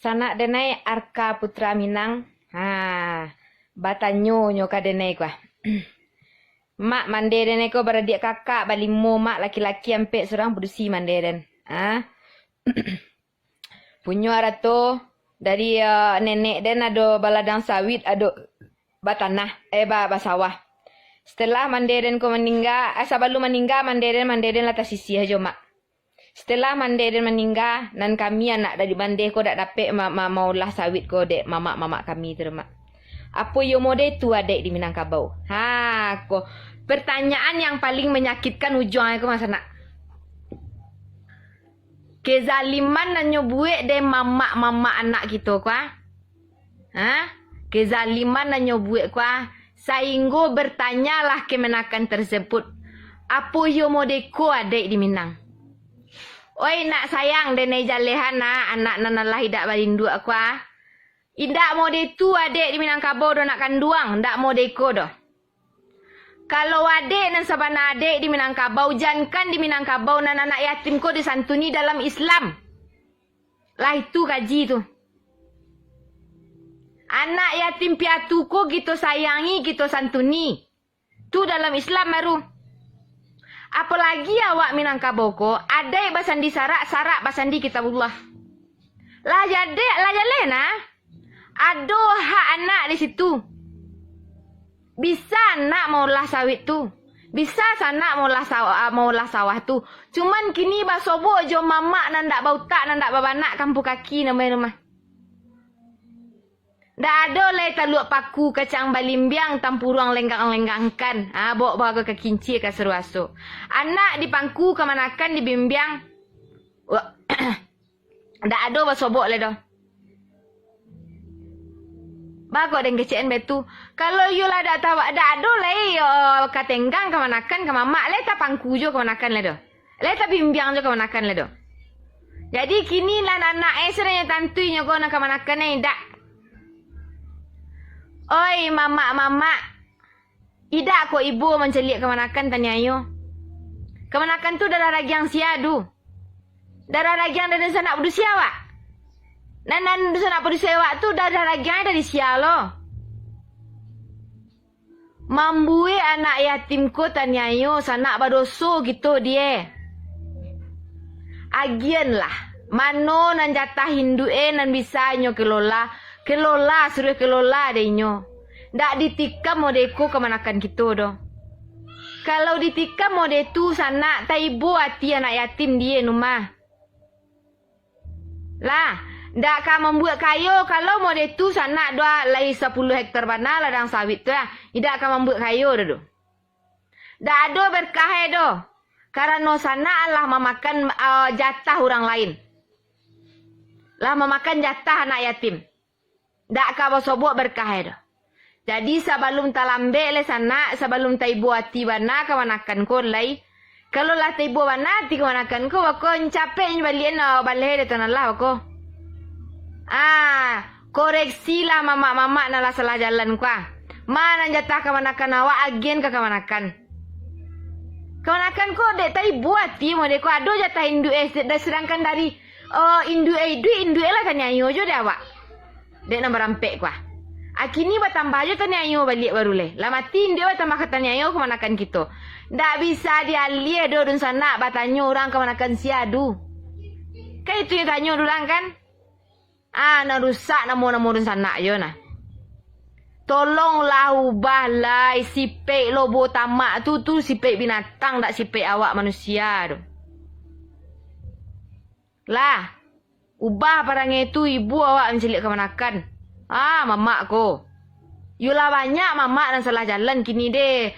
Sanak denai Arka Putra Minang. Batanyo nyo ka denai kwa. Mak mande denai ko beradik kakak balimo mak laki-laki ampe seorang berusi mande den. Punyo arato dari nenek den ado baladang sawit ado batanah basawah. Setelah mande den ko meninggal, sebelum meninggal mande den latas sisi aja mak. Setelah mande den meninggal, nan kami anak dari mande ko dak dapet maulah sawit ko dek mamak kami tu mak. Apa yo mode tu adek di Minangkabau? Ko pertanyaan yang paling menyakitkan ujungnya ko masa nak. Kezaliman nan nyobuek de mamak anak kita kwa. Kezaliman nan nyobuek kwa. Sainggo bertanyalah kemenakan tersebut. Apa yo mode ko adek di Minang? Oi nak sayang denai jalehan anak nanalah hidak balindu aku Indak mode tu adek di Minangkabau do nak kanduang, ndak mode ko do. Kalau adek nan sabana adek di Minangkabau, jankan di Minangkabau nan anak yatim ko disantuni dalam Islam. Lah itu kaji tu. Anak yatim piatu ko gitu sayangi, gitu santuni. Tu dalam Islam baru. Apalagi awak Minangkabau ko, adai basandi sarak basandi kitabullah. Lah jalena. Ado hak anak di situ. Bisa anak maulah sawit tu. Bisa sanak maulah sawah tu. Cuman kini basobo jo mamak nan dak bautak nan dak babanak kampu kaki nama rumah. Dak ada le taluk paku kacang balimbiang tampuruang lenggang-lenggangkan. Bawa ke kinci ke seruaso. Anak di pangku kemanakan di bimbiang. Dak ada basobok le doh. Bago den kecen betu. Kalau you lah dak tahu dak ada le katenggang kemanakan ke mamak le ta pangku jo kemanakan le doh. Le ta bimbiang jo kemanakan le doh. Jadi kini lah anak esrenya tantuinya ko nak kemanakan ne dak. Oi mama, idak ko ibu mencelik kemanakan tanya ayo. Kemanakan tu darah ragiang siadu. Darah ragiang dari sana berusia wak. Nan sana berusia wak tu darah ragiang dari sialo. Mambue anak yatim ko tanya ayo sanak badoso gitu dia. Agian lah. Mano nan jatah Hindu nan bisa nyo kelola suruh kelola deh nyo. Dak ditikam modeko kemanakan gitu doh. Kalau ditikam mode tu sana taibo hati anak yatim dia rumah. Lah, dak ka membuat kayo kalau mode tu sana doa lai 10 hektar tanah ladang sawit tu ya. Idak ka membuat kayo doh. Dak ada berkah doh. Karena sana Allah memakan jatah orang lain. Lah memakan jatah anak yatim. Dak ka basobok berkah dah. Jadi sebelum talambe le sana, sebelum taibu hati bana kemanakan ko lai. Kalau lah taibu bana hati kemanakan ko wako capek balien balhe de tanallah wako. Koreksi lah mama nala salah jalan kwa. Mana jatah kemanakan awak agen ke kemanakan. Kemanakan ko dek taibu hati mo dek ko ado jatah Hindu sedangkan dari Hindu lah tanya yo jo de awak. Dek nak berampek kuah. Akini batambah aja tanya ayo balik baru le. Lamatin dia batambah katanya ayo kemanakan kita. Ndak bisa dialir do dun sana batanyo orang kemanakan siadu. Kayak itu yang tanyo dulang kan? Nak rusak namo dun sana ayo nah. Tolonglah ubahlah sipek lobo tamak tu sipek binatang dak sipek awak manusia do. Lah. Ubah barang itu ibu awak mencelik kemanakan. Mamak ko. Yulah banyak mamak dan salah jalan kini deh.